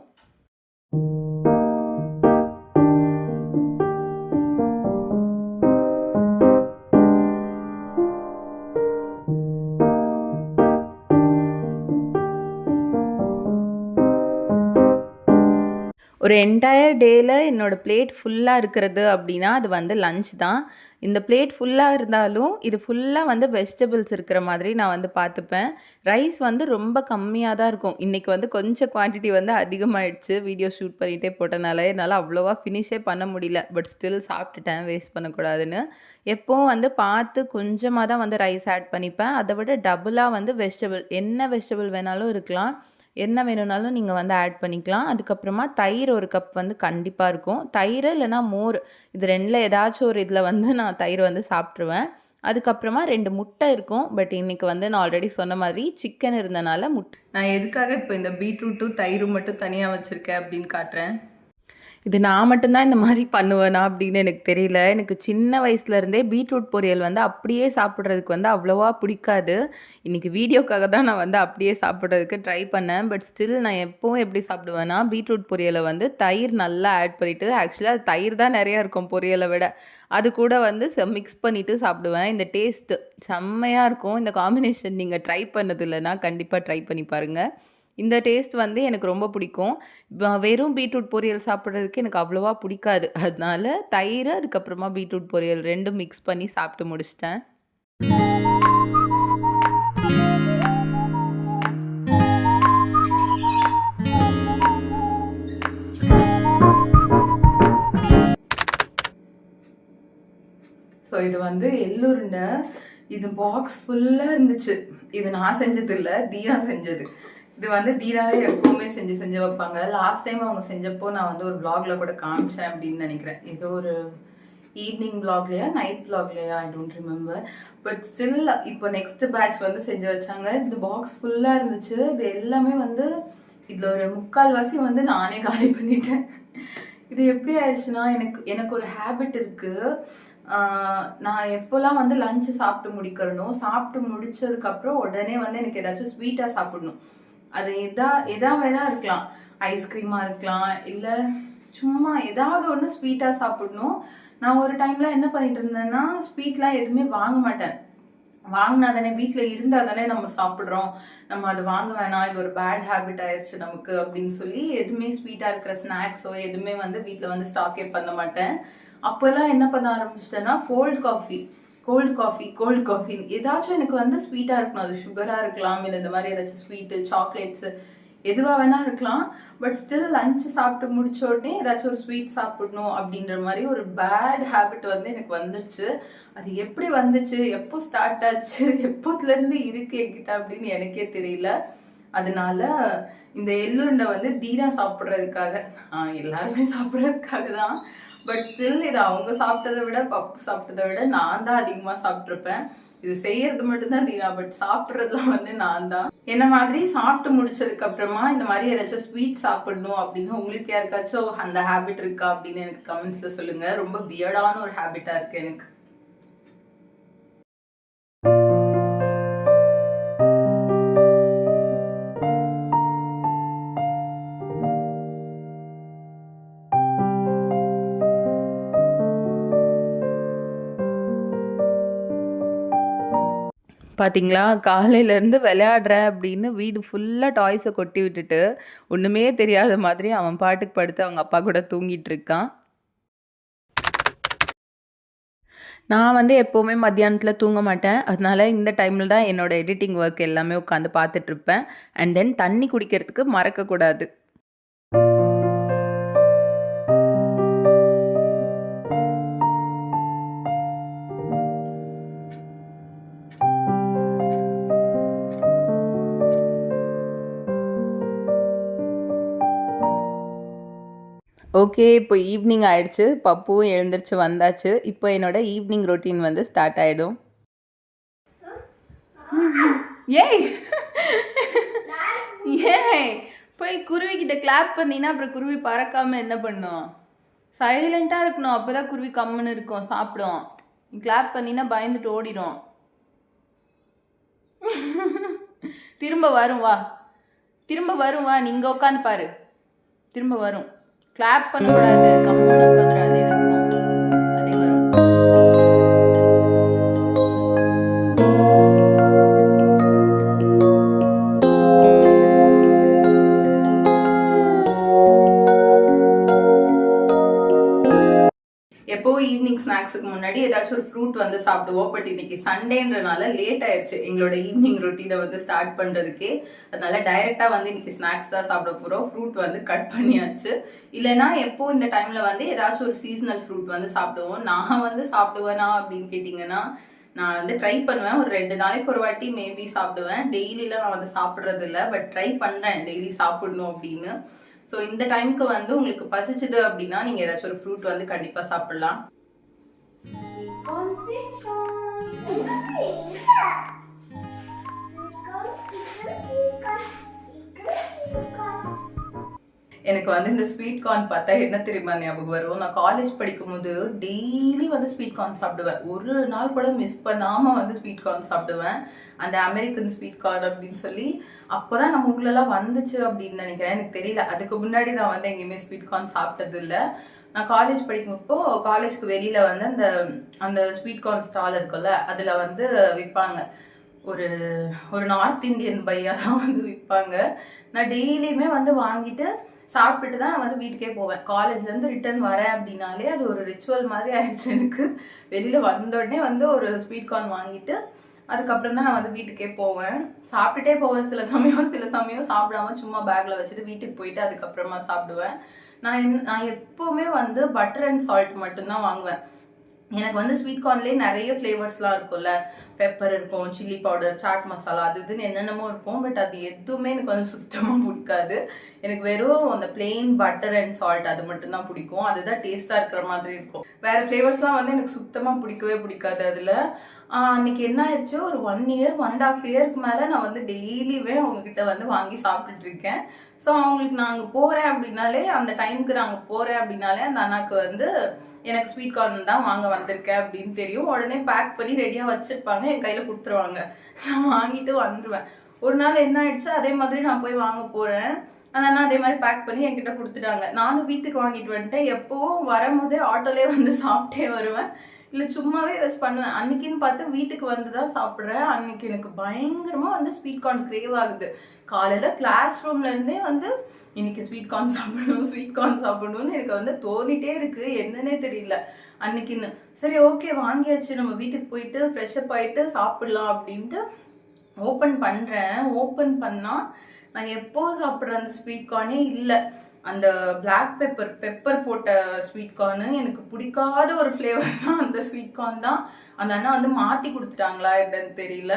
ஒரு என்டையர் டேல என்னோட பிளேட் ஃபுல்லா இருக்கிறது அப்படின்னா, அது வந்து லஞ்ச் தான். இந்த பிளேட் ஃபுல்லா இருந்தாலும், இது ஃபுல்லா வந்து வெஜிடபிள்ஸ் இருக்கிற மாதிரி நான் வந்து பார்த்துப்பேன். ரைஸ் வந்து ரொம்ப கம்மியா தான் இருக்கும். இன்னைக்கு வந்து கொஞ்சம் குவான்டிட்டி வந்து அதிகமாயிடுச்சு. வீடியோ ஷூட் பண்ணிட்டே போட்டனால, என்னால அவ்வளவா ஃபினிஷே பண்ண முடியல. பட் ஸ்டில் சாப்பிட்டுட்டேன் வேஸ்ட் பண்ணக்கூடாதுன்னு. எப்பவும் வந்து பார்த்து கொஞ்சமா தான் வந்து ரைஸ் ஆட் பண்ணிப்பேன். அத விட டபுளா வந்து வெஜிடபிள் என்ன வெஜிடபிள் வேணாலும் இருக்கலாம். என்ன வேணும்னாலும் நீங்க வந்து ஆட் பண்ணிக்கலாம். அதுக்கப்புறமா தயிர் 1 கப் வந்து கண்டிப்பா இருக்கும். தயிரு இல்லன்னா மோர். இது 2ல ஏதாச்சும் ஒரு இதில வந்து நான் தயிர் வந்து சாப்ட்டுருவேன். அதுக்கப்புறமா 2 முட்டை இருக்கும். பட் இன்னைக்கு வந்து நான் ஆல்ரெடி சொன்ன மாதிரி சிக்கன் இருந்தனால நான் எதுக்காக இப்போ இந்த பீட்ரூட்டும், தயிரும் மட்டும் தனியா வச்சிருக்கேன் அப்படின்னு காட்டுறேன். இது நான் மட்டும் தான் இந்த மாரி பண்ணுவேனா அப்படின்னு எனக்கு தெரியல. எனக்கு சின்ன வயசுலேருந்தே பீட்ரூட் பொரியல் வந்து அப்படியே சாப்பிடுறதுக்கு வந்து அவ்வளவா பிடிக்காது. இன்னைக்கு வீடியோக்காக தான் நான் வந்து அப்படியே சாப்பிடுறதுக்கு ட்ரை பண்ணேன். பட் ஸ்டில் நான் எப்பவும் எப்படி சாப்பிடுவேன்னா, பீட்ரூட் பொரியல வந்து தயிர் நல்லா ஆட் பண்ணிட்டு ஆக்சுவலா தயிர் தான் நெறையா இருக்கும் பொரியல விட. அது கூட வந்து மிக்ஸ் பண்ணிட்டு சாப்பிடுவேன். இந்த டேஸ்ட்டு செம்மையா இருக்கும். இந்த காம்பினேஷன் நீங்க ட்ரை பண்ணது இல்லன்னா, கண்டிப்பா ட்ரை பண்ணி பாருங்க. இந்த டேஸ்ட் வந்து எனக்கு ரொம்ப பிடிக்கும். வெறும் பீட்ரூட் பொரியல் சாப்பிடுறதுக்கு எனக்கு அவ்வளவா பிடிக்காது. அதனால தயிரு, அதுக்கப்புறமா பீட்ரூட் பொரியல் 2ம் மிக்ஸ் பண்ணி சாப்பிட்டு முடிச்சுட்டேன். இது வந்து எள்ளுருண்டை. இது பாக்ஸ் ஃபுல்லாக இருந்துச்சு. இது நான் செஞ்சது இல்லை, தீனா செஞ்சது. இது வந்து தீனாவே எப்பவுமே செஞ்சு வைப்பாங்க. லாஸ்ட் டைம் அவங்க செஞ்சப்போ நான் வந்து ஒரு vlogல கூட காமிச்சேன் அப்படின்னு நினைக்கிறேன். ஏதோ ஒரு ஈவினிங் vlogலையா நைட் vlogலையா I don't remember. But still இப்போ நெக்ஸ்ட் பேட்ச் வந்து செஞ்சு வச்சாங்க. இந்த பாக்ஸ் ஃபுல்லாக இருந்துச்சு. இது எல்லாமே வந்து இதில் ஒரு 3/4 வந்து நானே காலி பண்ணிட்டேன். இது எப்படி ஆயிடுச்சுன்னா, எனக்கு ஒரு ஹேபிட் இருக்குது. நான் எப்போல்லாம் வந்து லஞ்ச் சாப்பிட்டு முடிக்கிறனோ, சாப்பிட்டு முடிச்சதுக்கப்புறம் உடனே வந்து எனக்கு ஏதாச்சும் ஸ்வீட்டாக சாப்பிடணும். அது எதா வேணா இருக்கலாம். ஐஸ்கிரீமாக இருக்கலாம், இல்லை சும்மா ஏதாவது ஒன்று ஸ்வீட்டாக சாப்பிடணும். நான் ஒரு டைமில் என்ன பண்ணிட்டு இருந்தேன்னா, ஸ்வீட்லாம் எதுவுமே வாங்க மாட்டேன். வாங்கினா தானே, வீட்டில் இருந்தால் தானே நம்ம சாப்பிட்றோம், நம்ம அது வாங்க வேணாம், இது ஒரு பேட் ஹேபிட் ஆயிடுச்சு நமக்கு அப்படின்னு சொல்லி எதுவுமே ஸ்வீட்டாக இருக்கிற ஸ்நாக்ஸோ எதுவுமே வந்து வீட்டில் வந்து ஸ்டாக்கே பண்ண மாட்டேன். அப்போல்லாம் என்ன பண்ண ஆரம்பிச்சிட்டேன்னா, கோல்டு காஃபி ஏதாச்சும் எனக்கு வந்து ஸ்வீட்டாக இருக்கணும். அது சுகராக இருக்கலாம், இல்லை இந்த மாதிரி ஏதாச்சும் ஸ்வீட்டு, சாக்லேட்ஸு எதுவாக வேணா இருக்கலாம். பட் ஸ்டில் லஞ்ச் சாப்பிட்டு முடிச்ச உடனே ஏதாச்சும் ஒரு ஸ்வீட் சாப்பிடணும் அப்படின்ற மாதிரி ஒரு பேட் ஹேபிட் வந்து எனக்கு வந்துருச்சு. அது எப்படி வந்துச்சு, எப்போ ஸ்டார்ட் ஆச்சு, எப்போத்துலேருந்து இருக்கு என்கிட்ட அப்படின்னு எனக்கே தெரியல. அதனால இந்த எள்ளுருண்டை வந்து தீனா சாப்பிட்றதுக்காக, எல்லாருமே சாப்பிட்றதுக்காக தான். பட் ஸ்டில் இது அவங்க சாப்பிட்டதை விட, பப்பு சாப்பிட்டதை விட நான் தான் அதிகமாக சாப்பிட்ருப்பேன். இது செய்யறது மட்டும்தான் தீனா, பட் சாப்பிட்றதுலாம் வந்து நான் தான். என்ன மாதிரி சாப்பிட்டு முடிச்சதுக்கு அப்புறமா இந்த மாதிரி ஏதாச்சும் ஸ்வீட் சாப்பிடணும் அப்படின்னு உங்களுக்கு யாருக்காச்சும் அந்த ஹேபிட் இருக்கா அப்படின்னு எனக்கு கமெண்ட்ஸ்ல சொல்லுங்க. ரொம்ப வியர்டான ஒரு ஹேபிட்டா இருக்கு எனக்கு. பார்த்தீங்களா, காலையிலேருந்து விளையாடுறேன் அப்படின்னு வீடு ஃபுல்லாக டாய்ஸை கொட்டி விட்டுட்டு, ஒன்றுமே தெரியாத மாதிரி அவன் பாட்டுக்கு படுத்து அவங்க அப்பா கூட தூங்கிட்டு இருக்கான். நான் வந்து எப்போவுமே மத்தியானத்தில் தூங்க மாட்டேன். அதனால இந்த டைமில் தான் என்னோட எடிட்டிங் ஒர்க் எல்லாமே உட்காந்து பார்த்துட்ருப்பேன். அண்ட் தென் தண்ணி குடிக்கிறதுக்கு மறக்கக்கூடாது. ஓகே. இப்போ ஈவினிங் ஆயிடுச்சு. பப்புவும் எழுந்திரிச்சு வந்தாச்சு. இப்போ என்னோட ஈவினிங் ரொட்டீன் வந்து ஸ்டார்ட் ஆயிடும். ஏய் ஏய் போய் குருவி கிட்ட கிளாப் பண்ணினா அப்புறம் குருவி பறக்காம என்ன பண்ணும்? சைலண்டா இருக்கணும். அப்பதான் குருவி கம்முன்னு இருக்கும், சாப்பிடும். நீ கிளாப் பண்ணினா பயந்துட்டு ஓடிடும். திரும்ப வரும் வா, நீ இங்க உட்காந்து பாரு. திரும்ப வரும். கிளாப் பண்ணக்கூடாது, கம்முன்னு உட்காந்துரு. அதே இருக்கும், அதே வரும். எப்போ ஈவினிங் ஸ்நாக்ஸுக்கு முன்னாடி ஏதாச்சும் ஒரு ஃப்ரூட் வந்து சாப்பிடுவோம். பட் இன்னைக்கு சண்டேன்றனால லேட் ஆயிடுச்சு எங்களோட ஈவினிங் ரொட்டீனை வந்து ஸ்டார்ட் பண்றதுக்கே. அதனால டைரக்டா வந்து இன்னைக்கு ஸ்நாக்ஸ் தான் சாப்பிட போறோம். ஃப்ரூட் வந்து கட் பண்ணியாச்சு. இல்லைன்னா எப்போ இந்த டைம்ல வந்து ஏதாச்சும் ஒரு சீசனல் ஃப்ரூட் வந்து சாப்பிடுவோம். நான் வந்து சாப்பிடுவேனா அப்படின்னு கேட்டீங்கன்னா, நான் வந்து ட்ரை பண்ணுவேன். ஒரு 2 நாளைக்கு ஒரு வாட்டி மேபி சாப்பிடுவேன். டெய்லிலாம் நான் வந்து சாப்பிட்றது இல்லை. பட் ட்ரை பண்றேன் டெய்லி சாப்பிடணும் அப்படின்னு. ஸோ இந்த டைமுக்கு வந்து உங்களுக்கு பசிச்சுது அப்படின்னா நீங்க ஏதாச்சும் ஒரு ஃப்ரூட் வந்து கண்டிப்பா சாப்பிடலாம். எனக்கு வந்து இந்த ஸ்வீட் கார்ன் பார்த்தா என்ன தெரியுமா ஞாபகம் வரும்? நான் காலேஜ் படிக்கும்போது டெய்லி வந்து ஸ்வீட் கார்ன் சாப்பிடுவேன். ஒரு நாள் கூட மிஸ் பண்ணாமல் வந்து ஸ்வீட் கார்ன் சாப்பிடுவேன். அந்த அமெரிக்கன் ஸ்வீட் கார்ன் அப்படின்னு சொல்லி அப்போதான் நம்ம ஊர்லலாம் வந்துச்சு அப்படின்னு நினைக்கிறேன். எனக்கு தெரியல, அதுக்கு முன்னாடி நான் வந்து எங்கேயுமே ஸ்வீட் கார்ன் சாப்பிட்டது இல்லை. நான் காலேஜ் படிக்கும்போது காலேஜ்க்கு வெளியில வந்து அந்த ஸ்வீட் கார்ன் ஸ்டால் இருக்குல்ல, அதில் வந்து விற்பாங்க. ஒரு ஒரு நார்த் இந்தியன் பையா தான் வந்து விற்பாங்க. நான் டெய்லியுமே வந்து வாங்கிட்டு சாப்பிட்டுட்டு தான் நான் வந்து வீட்டுக்கே போவேன். காலேஜ்லேருந்து ரிட்டர்ன் வரேன் அப்படின்னாலே அது ஒரு ரிச்சுவல் மாதிரி ஆயிடுச்சு எனக்கு. வெளியில் வந்த உடனே வந்து ஒரு ஸ்வீட் கார்ன் வாங்கிட்டு அதுக்கப்புறம் தான் நான் வந்து வீட்டுக்கே போவேன். சாப்பிட்டுட்டே போவேன் சில சமயம் சாப்பிடாம சும்மா பேக்கில் வச்சுட்டு வீட்டுக்கு போயிட்டு அதுக்கப்புறமா சாப்பிடுவேன். நான் எப்போவுமே வந்து பட்டர் அண்ட் சால்ட் மட்டும்தான் வாங்குவேன். எனக்கு வந்து ஸ்வீட் கார்ன்லேயே நிறைய ஃப்ளேவர்ஸ்லாம் இருக்கும்ல, பெப்பர் இருக்கும், சில்லி பவுடர், சாட் மசாலா அது இதுன்னு என்னென்னமோ இருக்கும். பட் அது எதுவுமே எனக்கு வந்து சுத்தமாக பிடிக்காது. எனக்கு வெறும் அந்த பிளெயின் பட்டர் அண்ட் சால்ட் அது மட்டும்தான் பிடிக்கும். அதுதான் டேஸ்ட்டாக இருக்கிற மாதிரி இருக்கும். வேறு ஃப்ளேவர்ஸ்லாம் வந்து எனக்கு சுத்தமாக பிடிக்கவே பிடிக்காது. அதில் அன்னைக்கு என்ன ஆயிடுச்சு, ஒரு 1 இயர் 1.5 இயருக்கு மேலே நான் வந்து டெய்லியுமே அவங்கக்கிட்ட வந்து வாங்கி சாப்பிட்டுட்டு இருக்கேன். ஸோ அவங்களுக்கு நான் அங்கே போகிறேன் அப்படின்னாலே, அந்த டைமுக்கு நான் அங்கே போகிறேன் அப்படின்னாலே அந்த அண்ணாக்கு வந்து எனக்கு ஸ்வீட் கார்ன் தான் வாங்க வந்திருக்கேன் அப்படின்னு தெரியும். உடனே பேக் பண்ணி ரெடியாக வச்சுருப்பாங்க, என் கையில் கொடுத்துருவாங்க. நான் வாங்கிட்டு வந்துடுவேன். ஒரு நாள் என்ன ஆயிடுச்சு, அதே மாதிரி நான் போய் வாங்க போகிறேன். அந்த அண்ணா அதே மாதிரி பேக் பண்ணி என்கிட்ட கொடுத்துட்டாங்க. நானும் வீட்டுக்கு வாங்கிட்டு வந்துட்டேன். எப்போவும் வரும்போதே ஆட்டோலேயே வந்து சாப்பிட்டே வருவேன், இல்லை சும்மாவே ஏதாச்சும் பண்ணுவேன். அன்னைக்குன்னு பார்த்து வீட்டுக்கு வந்து தான் சாப்பிட்றேன். அன்னைக்கு எனக்கு பயங்கரமாக வந்து ஸ்வீட் கார்ன் கிரேவ் ஆகுது. காலையில் கிளாஸ் ரூம்லேருந்தே வந்து இன்னைக்கு ஸ்வீட் கார்ன் சாப்பிடணும், ஸ்வீட் கார்ன் சாப்பிடணும்னு எனக்கு வந்து தோணிட்டே இருக்கு. என்னன்னே தெரியல அன்னைக்குன்னு. சரி ஓகே வாங்கியாச்சு, நம்ம வீட்டுக்கு போயிட்டு ஃப்ரெஷ்அப் ஆகிட்டு சாப்பிடலாம் அப்படின்ட்டு ஓப்பன் பண்ணுறேன். ஓப்பன் பண்ணால் நான் எப்போ சாப்பிட்ற அந்த ஸ்வீட் கார்னே இல்லை. அந்த பிளாக் பெப்பர் போட்ட ஸ்வீட் கார்னு எனக்கு பிடிக்காத ஒரு ஃப்ளேவர் தான் அந்த ஸ்வீட் கார்ன் தான். அந்த அண்ணா வந்து மாற்றி கொடுத்துட்டாங்களா என்னன்னு தெரியல.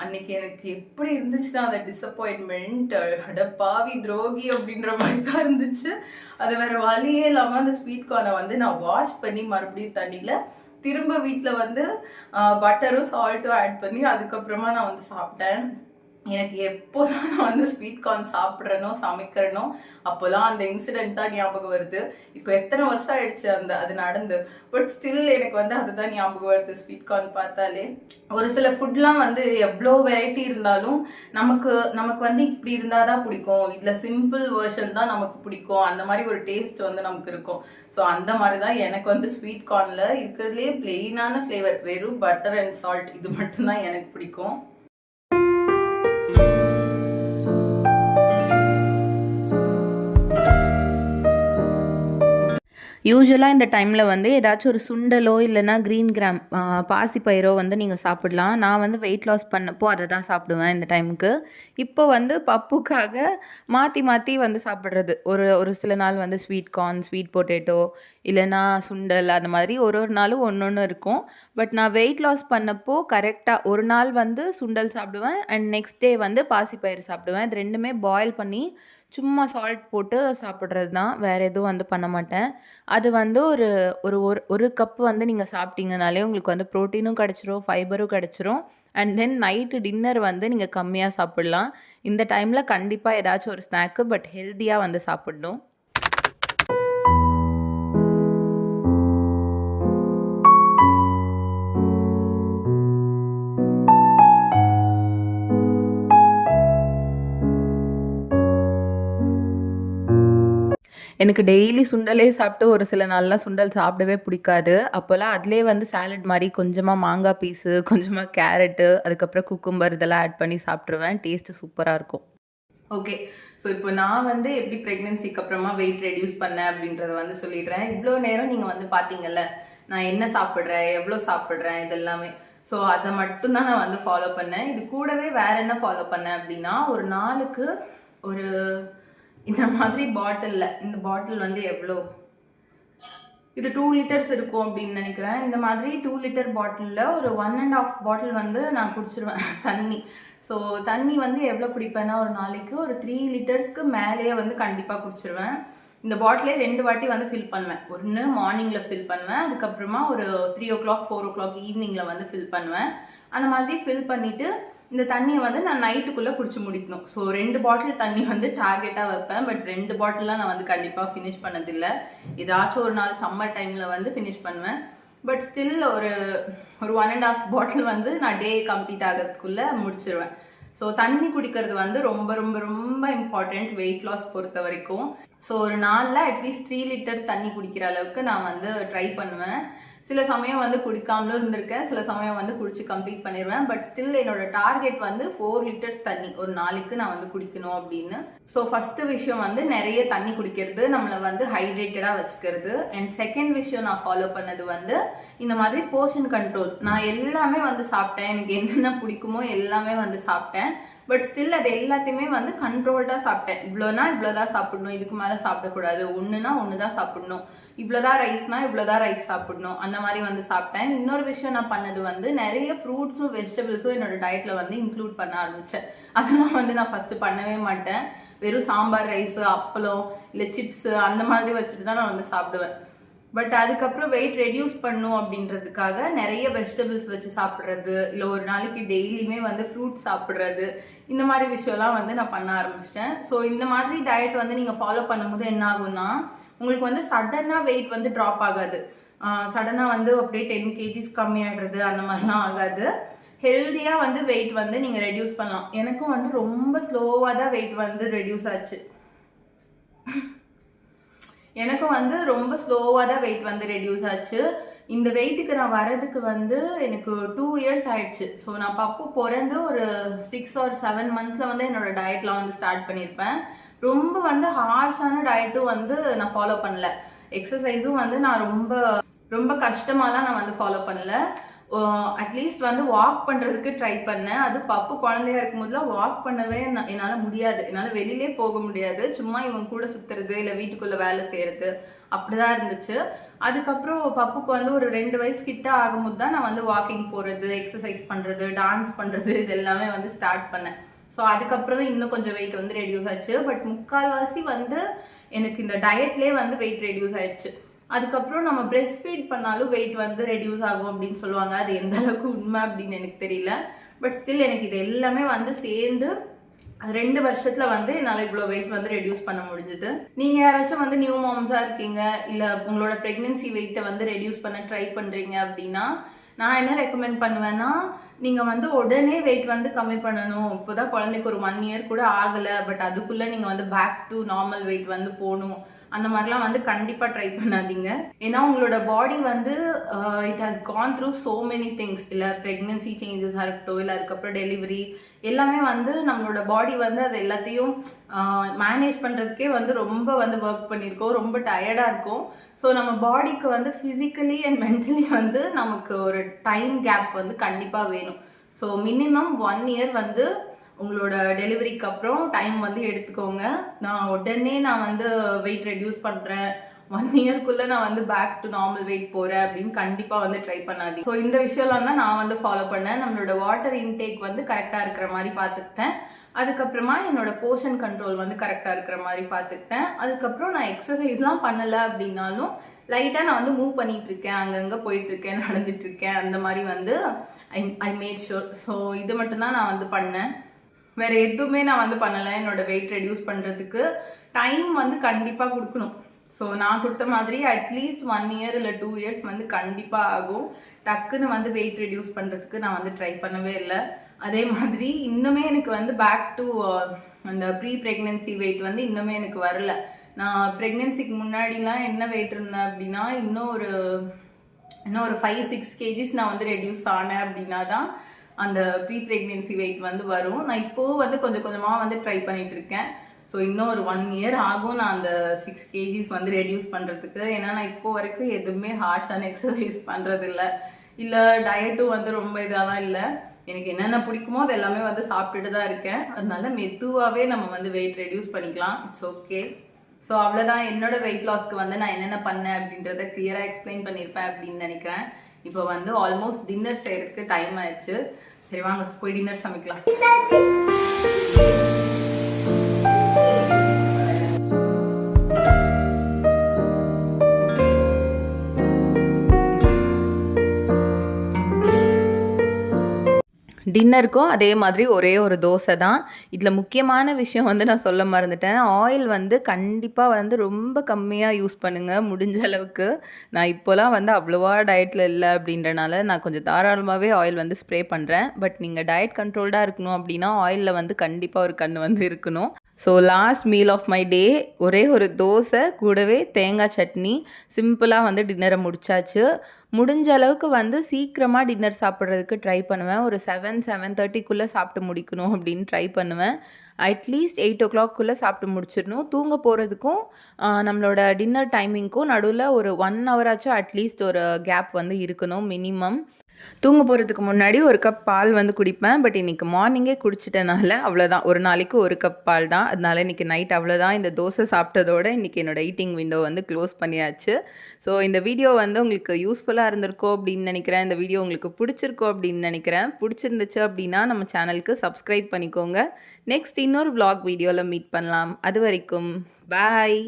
அன்னைக்கு எனக்கு எப்படி இருந்துச்சுன்னா அந்த டிசப்பாயின்மெண்ட், அட பாவி துரோகி அப்படின்ற மாதிரி தான் இருந்துச்சு. அது வேற வழியே இல்லாமல் அந்த ஸ்வீட் கார்னை வந்து நான் வாஷ் பண்ணி மறுபடியும் தண்ணியில் திரும்ப வீட்டில் வந்து பட்டரும் சால்ட்டும் ஆட் பண்ணி அதுக்கப்புறமா நான் வந்து சாப்பிட்டேன். எனக்கு எப்போதான் நான் வந்து ஸ்வீட் கார்ன் சாப்பிட்றேனோ சமைக்கிறேனோ அப்போல்லாம் அந்த இன்சிடென்ட் தான் ஞாபகம் வருது. இப்போ எத்தனை வருஷம் ஆயிடுச்சு அது நடந்து. பட் ஸ்டில் எனக்கு வந்து அதுதான் ஞாபகம் வருது ஸ்வீட் கார்ன் பார்த்தாலே. ஒரு சில ஃபுட்லாம் வந்து எவ்வளோ வெரைட்டி இருந்தாலும் நமக்கு வந்து இப்படி இருந்தால் தான் பிடிக்கும், இதில் சிம்பிள் வேர்ஷன் தான் நமக்கு பிடிக்கும், அந்த மாதிரி ஒரு டேஸ்ட் வந்து நமக்கு இருக்கும். ஸோ அந்த மாதிரி தான் எனக்கு வந்து ஸ்வீட் கார்னில் இருக்கிறதுலே பிளெயினான ஃப்ளேவர் வெறும் பட்டர் அண்ட் சால்ட் இது மட்டும்தான் எனக்கு பிடிக்கும். யூசுவலாக இந்த டைமில் வந்து ஏதாச்சும் ஒரு சுண்டலோ இல்லைனா க்ரீன் கிராம் பாசிப்பயிரோ வந்து நீங்கள் சாப்பிடலாம். நான் வந்து வெயிட் லாஸ் பண்ணப்போ அதை தான் சாப்பிடுவேன் இந்த டைமுக்கு. இப்போ வந்து பப்புக்காக மாற்றி மாற்றி வந்து சாப்பிட்றது. ஒரு சில நாள் வந்து ஸ்வீட் கார்ன், ஸ்வீட் பொட்டேட்டோ இல்லைனா சுண்டல் அந்த மாதிரி ஒரு நாளும் ஒன்று இருக்கும். பட் நான் வெயிட் லாஸ் பண்ணப்போ கரெக்டாக ஒரு நாள் வந்து சுண்டல் சாப்பிடுவேன் அண்ட் நெக்ஸ்ட் டே வந்து பாசிப்பயிறு சாப்பிடுவேன். இது ரெண்டுமே பாயில் பண்ணி சும்மா சால்ட் போட்டு சாப்பிட்றது தான். வேறு எதுவும் வந்து பண்ண மாட்டேன். அது வந்து ஒரு ஒரு ஒரு ஒரு கப் வந்து நீங்கள் சாப்பிட்டீங்கனாலே உங்களுக்கு வந்து ப்ரோட்டீனும் கிடச்சிரும், ஃபைபரும் கிடச்சிரும். அண்ட் தென் நைட்டு டின்னர் வந்து நீங்கள் கம்மியாக சாப்பிட்லாம். இந்த டைமில் கண்டிப்பாக ஏதாச்சும் ஒரு ஸ்நாக்கு பட் ஹெல்த்தியாக வந்து சாப்பிடணும். எனக்கு டெய்லி சுண்டலே சாப்பிட்டு ஒரு சில நாள்லாம் சுண்டல் சாப்பிடவே பிடிக்காது. அப்போல்லாம் அதிலே வந்து சாலட் மாதிரி கொஞ்சமாக மாங்காய் பீஸு, கொஞ்சமாக கேரட்டு, அதுக்கப்புறம் குக்கும்பர் இதெல்லாம் ஆட் பண்ணி சாப்பிட்ருவேன். டேஸ்ட்டு சூப்பராக இருக்கும். ஓகே. ஸோ இப்போ நான் வந்து எப்படி ப்ரெக்னென்சிக்கு அப்புறமா வெயிட் ரெடியூஸ் பண்ணேன் அப்படின்றத வந்து சொல்லிடுறேன். இவ்வளோ நேரம் நீங்கள் வந்து பார்த்தீங்கல்ல, நான் என்ன சாப்பிட்றேன், எவ்வளோ சாப்பிட்றேன் இதெல்லாமே. ஸோ அதை மட்டும்தான் நான் வந்து ஃபாலோ பண்ணேன். இது கூடவே வேறு என்ன ஃபாலோ பண்ணேன் அப்படின்னா, ஒரு நாளுக்கு ஒரு இந்த மாதிரி பாட்டிலில், இந்த பாட்டில் வந்து எவ்வளோ, இது 2 லிட்டர்ஸ் இருக்கும் அப்படின்னு நினைக்கிறேன். இந்த மாதிரி 2 லிட்டர் பாட்டிலில் ஒரு 1.5 பாட்டில் வந்து நான் குடிச்சிருவேன் தண்ணி. ஸோ தண்ணி வந்து எவ்வளோ குடிப்பேன்னா ஒரு நாளைக்கு ஒரு 3 லிட்டர்ஸ்க்கு மேலேயே வந்து கண்டிப்பாக குடிச்சிருவேன். இந்த பாட்டிலே 2 வாட்டி வந்து ஃபில் பண்ணுவேன். ஒன்று மார்னிங்கில் ஃபில் பண்ணுவேன், அதுக்கப்புறமா ஒரு 3 o'clock 4 o'clock ஈவினிங்கில் வந்து ஃபில் பண்ணுவேன். அந்த மாதிரி ஃபில் பண்ணிவிட்டு இந்த தண்ணியை வந்து நான் நைட்டுக்குள்ளே குடிச்சு முடிக்கணும். ஸோ 2 பாட்டில் தண்ணி வந்து டார்கெட்டாக வைப்பேன். பட் 2 பாட்டிலாம் நான் வந்து கண்டிப்பாக ஃபினிஷ் பண்ணதில்லை. ஏதாச்சும் ஒரு நாள் சம்மர் டைமில் வந்து ஃபினிஷ் பண்ணுவேன். பட் ஸ்டில் ஒரு 1.5 பாட்டில் வந்து நான் டே கம்ப்ளீட் ஆகிறதுக்குள்ளே முடிச்சிருவேன். ஸோ தண்ணி குடிக்கிறது வந்து ரொம்ப ரொம்ப ரொம்ப இம்பார்ட்டண்ட் வெயிட் லாஸ் பொறுத்த வரைக்கும். ஸோ ஒரு நாளில் அட்லீஸ்ட் 3 லிட்டர் தண்ணி குடிக்கிற அளவுக்கு நான் வந்து ட்ரை பண்ணுவேன். சில சமயம் வந்து குடிக்காமலும் இருந்திருக்கேன், சில சமயம் வந்து குடிச்சு கம்ப்ளீட் பண்ணிடுவேன். பட் ஸ்டில் என்னோட டார்கெட் வந்து 4 லிட்டர்ஸ் தண்ணி ஒரு நாளைக்கு நான் வந்து குடிக்கணும் அப்படின்னு. ஸோ ஃபஸ்ட்டு விஷயம் வந்து நிறைய தண்ணி குடிக்கிறது, நம்மளை வந்து ஹைட்ரேட்டடாக வச்சுக்கிறது. அண்ட் செகண்ட் விஷயம் நான் ஃபாலோ பண்ணது வந்து இந்த மாதிரி போர்ஷன் கண்ட்ரோல். நான் எல்லாமே வந்து சாப்பிட்டேன், எனக்கு என்னென்ன பிடிக்குமோ எல்லாமே வந்து சாப்பிட்டேன். பட் ஸ்டில் அது எல்லாத்தையுமே வந்து கண்ட்ரோல்டாக சாப்பிட்டேன். இவ்வளோனா இவ்வளோதான் சாப்பிடணும், இதுக்கு மேலே சாப்பிடக்கூடாது, ஒன்றுனா ஒன்று தான் சாப்பிடணும். இவ்வளோதான் ரைஸ்னா இவ்வளோதான் ரைஸ் சாப்பிடணும் அந்த மாதிரி வந்து சாப்பிட்டேன். இன்னொரு விஷயம் நான் பண்ணது வந்து நிறைய ஃப்ரூட்ஸும் வெஜிடபிள்ஸும் என்னோட டயட்டில் வந்து இன்க்ளூட் பண்ண ஆரம்பித்தேன். அதெல்லாம் வந்து நான் ஃபஸ்ட்டு பண்ணவே மாட்டேன். வெறும் சாம்பார் ரைஸு, அப்பளம், இல்லை சிப்ஸு அந்த மாதிரி வச்சுட்டு தான் நான் வந்து சாப்பிடுவேன். பட் அதுக்கப்புறம் வெயிட் ரெடியூஸ் பண்ணும் அப்படின்றதுக்காக நிறைய வெஜிடபிள்ஸ் வச்சு சாப்பிட்றது, இல்லை ஒரு நாளைக்கு டெய்லியுமே வந்து ஃப்ரூட்ஸ் சாப்பிட்றது, இந்த மாதிரி விஷயம்லாம் வந்து நான் பண்ண ஆரம்பிச்சிட்டேன். ஸோ இந்த மாதிரி டயட் வந்து நீங்கள் ஃபாலோ பண்ணும்போது என்ன ஆகும்னா, உங்களுக்கு வந்து சடனாக வெயிட் வந்து ட்ராப் ஆகாது. சடனாக வந்து அப்படியே 10 kgs கம்மியாகிடுறது அந்த மாதிரிலாம் ஆகாது. ஹெல்த்தியாக வந்து வெயிட் வந்து நீங்கள் ரெடியூஸ் பண்ணலாம். எனக்கும் வந்து ரொம்ப ஸ்லோவாக தான் வெயிட் வந்து ரெடியூஸ் ஆச்சு. எனக்கும் வந்து ரொம்ப ஸ்லோவாக தான் வெயிட் வந்து ரெடியூஸ் ஆச்சு. இந்த வெயிட்டுக்கு நான் வரதுக்கு வந்து எனக்கு 2 இயர்ஸ் ஆயிடுச்சு. ஸோ நான் பப்பு பிறந்து ஒரு 6 or 7 monthஸில் வந்து என்னோட டயட்லாம் வந்து ஸ்டார்ட் பண்ணியிருப்பேன். ரொம்ப வந்து ஹார்ஷான டயட்டும் வந்து நான் ஃபாலோ பண்ணல. எக்ஸசைஸும் வந்து நான் ரொம்ப ரொம்ப கஷ்டமாலாம் நான் வந்து ஃபாலோ பண்ணல. அட்லீஸ்ட் வந்து வாக் பண்ணுறதுக்கு ட்ரை பண்ணேன். அது பப்பு குழந்தையா இருக்கும்போதுலாம் வாக் பண்ணவே என்னால் முடியாது. என்னால் வெளியிலே போக முடியாது. சும்மா இவன் கூட சுற்றுறது, இல்லை வீட்டுக்குள்ளே வேலை செய்கிறது அப்படிதான் இருந்துச்சு. அதுக்கப்புறம் பப்புக்கு வந்து ஒரு 2 வயசு கிட்ட ஆகும்போது தான் நான் வந்து வாக்கிங் போகிறது, எக்ஸசைஸ் பண்ணுறது, டான்ஸ் பண்ணுறது இது எல்லாமே வந்து ஸ்டார்ட் பண்ணேன். ஸோ அதுக்கப்புறம் இன்னும் கொஞ்சம் வெயிட் வந்து ரெடியூஸ் ஆச்சு. பட் முக்கால்வாசி வந்து எனக்கு இந்த டயட்லேயே வந்து வெயிட் ரெடியூஸ் ஆயிடுச்சு. அதுக்கப்புறம் நம்ம பிரெஸ்ட் ஃபீட் பண்ணாலும் வெயிட் வந்து ரெடியூஸ் ஆகும் அப்படின்னு சொல்லுவாங்க. அது எந்த அளவுக்கு உண்மை அப்படின்னு எனக்கு தெரியல. பட் ஸ்டில் எனக்கு இது எல்லாமே வந்து சேர்ந்து 2 வருஷத்துல வந்து என்னால் இவ்வளோ வெயிட் வந்து ரெடியூஸ் பண்ண முடிஞ்சுது. நீங்கள் யாராச்சும் வந்து நியூ மாம்ஸாக இருக்கீங்க, இல்லை உங்களோட ப்ரெக்னென்சி வெயிட்டை வந்து ரெடியூஸ் பண்ண ட்ரை பண்ணுறீங்க அப்படின்னா, நான் என்ன ரெக்கமெண்ட் பண்ணுவேன்னா, நீங்கள் வந்து உடனே வெயிட் வந்து கம்மி பண்ணணும். இப்போதான் குழந்தைக்கு ஒரு 1 year கூட ஆகலை, பட் அதுக்குள்ளே நீங்கள் வந்து பேக் டு நார்மல் வெயிட் வந்து போகணும் அந்த மாதிரிலாம் வந்து கண்டிப்பாக ட்ரை பண்ணாதீங்க. ஏன்னா உங்களோட பாடி வந்து it has gone through so many things. இல்லை ப்ரெக்னென்சி சேஞ்சஸாக இருக்கட்டும், இல்லை அதுக்கப்புறம் டெலிவரி எல்லாமே வந்து நம்மளோட பாடி வந்து அது எல்லாத்தையும் மேனேஜ் பண்ணுறதுக்கே வந்து ரொம்ப வந்து ஒர்க் பண்ணியிருக்கோம், ரொம்ப டயர்டாக இருக்கும். ஸோ நம்ம பாடிக்கு வந்து ஃபிசிக்கலி அண்ட் மென்டலி வந்து நமக்கு ஒரு டைம் கேப் வந்து கண்டிப்பாக வேணும். ஸோ மினிமம் 1 year வந்து உங்களோட டெலிவரிக்கு அப்புறம் டைம் வந்து எடுத்துக்கோங்க. நான் உடனே நான் வந்து வெயிட் ரெடியூஸ் பண்ணுறேன், 1 yearக்குள்ளே நான் வந்து பேக் டு நார்மல் வெயிட் போகிறேன் அப்படின்னு கண்டிப்பாக வந்து ட்ரை பண்ணாதீங்க. ஸோ இந்த விஷயம்லாம் தான் நான் வந்து ஃபாலோ பண்ணேன். நம்மளோட வாட்டர் இன்டேக் வந்து கரெக்டாக இருக்கிற மாதிரி பார்த்துக்கிட்டேன். அதுக்கப்புறமா என்னோட போர்ஷன் கண்ட்ரோல் வந்து கரெக்டாக இருக்கிற மாதிரி பார்த்துக்கிட்டேன். அதுக்கப்புறம் நான் எக்ஸசைஸ்லாம் பண்ணலை அப்படின்னாலும் லைட்டாக நான் வந்து மூவ் பண்ணிட்டு இருக்கேன், அங்கங்கே போயிட்டுருக்கேன், நடந்துட்டுருக்கேன், அந்த மாதிரி வந்து ஐ மேட் ஷூர். ஸோ இது மட்டும்தான் நான் வந்து பண்ணேன். வேறு எதுவுமே நான் வந்து பண்ணலை. என்னோட வெயிட் ரெடியூஸ் பண்ணுறதுக்கு டைம் வந்து கண்டிப்பாக கொடுக்கணும். ஸோ நான் கொடுத்த மாதிரி அட்லீஸ்ட் 1 year இல்லை 2 years வந்து கண்டிப்பாக ஆகும். டக்குன்னு வந்து வெயிட் ரெடியூஸ் பண்ணுறதுக்கு நான் வந்து ட்ரை பண்ணவே இல்லை. அதே மாதிரி இன்னுமே எனக்கு வந்து பேக் டு அந்த ப்ரீ ப்ரெக்னென்சி வெயிட் வந்து இன்னுமே எனக்கு வரல. நான் ப்ரெக்னென்சிக்கு முன்னாடிலாம் என்ன வெயிட் இருந்தேன் அப்படின்னா, இன்னும் ஒரு 5-6 kgs நான் வந்து ரெடியூஸ் ஆனேன் அப்படின்னா தான் அந்த ப்ரீ ப்ரெக்னென்சி வெயிட் வந்து வரும். நான் இப்போவும் வந்து கொஞ்சம் கொஞ்சமாக வந்து ட்ரை பண்ணிட்டு இருக்கேன். ஸோ இன்னும் ஒரு 1 year ஆகும் நான் அந்த 6 kgs வந்து ரெடியூஸ் பண்ணுறதுக்கு. ஏன்னா நான் இப்போ வரைக்கும் எதுவுமே ஹார்ஷான எக்ஸசைஸ் பண்ணுறதில்ல, இல்லை டயட்டும் வந்து ரொம்ப இதெல்லாம் இல்லை. எனக்கு என்னென்ன பிடிக்குமோ அது எல்லாமே வந்து சாப்பிட்டுட்டு தான் இருக்கேன். அதனால மெதுவாகவே நம்ம வந்து வெயிட் ரெடியூஸ் பண்ணிக்கலாம். It's okay. ஸோ அவ்வளோதான். என்னோட வெயிட் லாஸ்க்கு வந்து நான் என்னென்ன பண்ணேன் அப்படின்றத கிளியராக எக்ஸ்பிளைன் பண்ணியிருப்பேன் அப்படின்னு நினைக்கிறேன். இப்போ வந்து ஆல்மோஸ்ட் டின்னர் செய்யறதுக்கு டைம் ஆயிடுச்சு. சரி வாங்க போய் டின்னர் சமைக்கலாம். டின்னருக்கும் அதே மாதிரி ஒரே ஒரு தோசை தான். இதில் முக்கியமான விஷயம் வந்து நான் சொல்ல மறந்துட்டேன். ஆயில் வந்து கண்டிப்பாக வந்து ரொம்ப கம்மியாக யூஸ் பண்ணுங்கள் முடிஞ்ச அளவுக்கு. நான் இப்போலாம் வந்து அவ்வளோவா டயட்டில் இல்லை அப்படின்றனால நான் கொஞ்சம் தாராளமாகவே ஆயில் வந்து ஸ்ப்ரே பண்ணுறேன். பட் நீங்கள் டயட் கண்ட்ரோல்டாக இருக்கணும் அப்படின்னா ஆயிலில் வந்து கண்டிப்பாக ஒரு கண் வந்து இருக்கணும். So last meal of my day ஒரே ஒரு தோசை கூடவே தேங்காய் சட்னி, சிம்பிளாக வந்து டின்னரை முடிச்சாச்சு. முடிஞ்ச அளவுக்கு வந்து சீக்கிரமாக டின்னர் சாப்பிட்றதுக்கு ட்ரை பண்ணுவேன். ஒரு 7-7:30க்குள்ளே சாப்பிட்டு முடிக்கணும் அப்படின்னு ட்ரை பண்ணுவேன். அட்லீஸ்ட் 8 o'clockக்குள்ளே சாப்பிட்டு முடிச்சிடணும். தூங்க போகிறதுக்கும் நம்மளோட டின்னர் டைமிங்க்கும் நடுவில் ஒரு 1 hour ஆச்சும் அட்லீஸ்ட் ஒரு கேப் வந்து இருக்கணும் மினிமம். தூங்க போறதுக்கு முன்னாடி 1 கப் பால் வந்து குடிப்பேன். பட் இன்னைக்கு மார்னிங்கே குடிச்சிட்டனால அவ்வளோதான். ஒரு நாளைக்கு 1 கப் பால் தான். அதனால இன்னைக்கு நைட் அவ்வளோதான். இந்த தோசை சாப்பிட்டதோட இன்னைக்கு என்னோட ஈட்டிங் விண்டோ வந்து க்ளோஸ் பண்ணியாச்சு. ஸோ இந்த வீடியோ வந்து உங்களுக்கு யூஸ்ஃபுல்லா இருந்திருக்கும் அப்படின்னு நினைக்கிறேன். இந்த வீடியோ உங்களுக்கு பிடிச்சிருக்கும் அப்படின்னு நினைக்கிறேன். பிடிச்சிருந்துச்சு அப்படின்னா நம்ம சேனலுக்கு சப்ஸ்கிரைப் பண்ணிக்கோங்க. நெக்ஸ்ட் இன்னொரு விளாக் வீடியோல மீட் பண்ணலாம். அதுவரைக்கும் பாய்.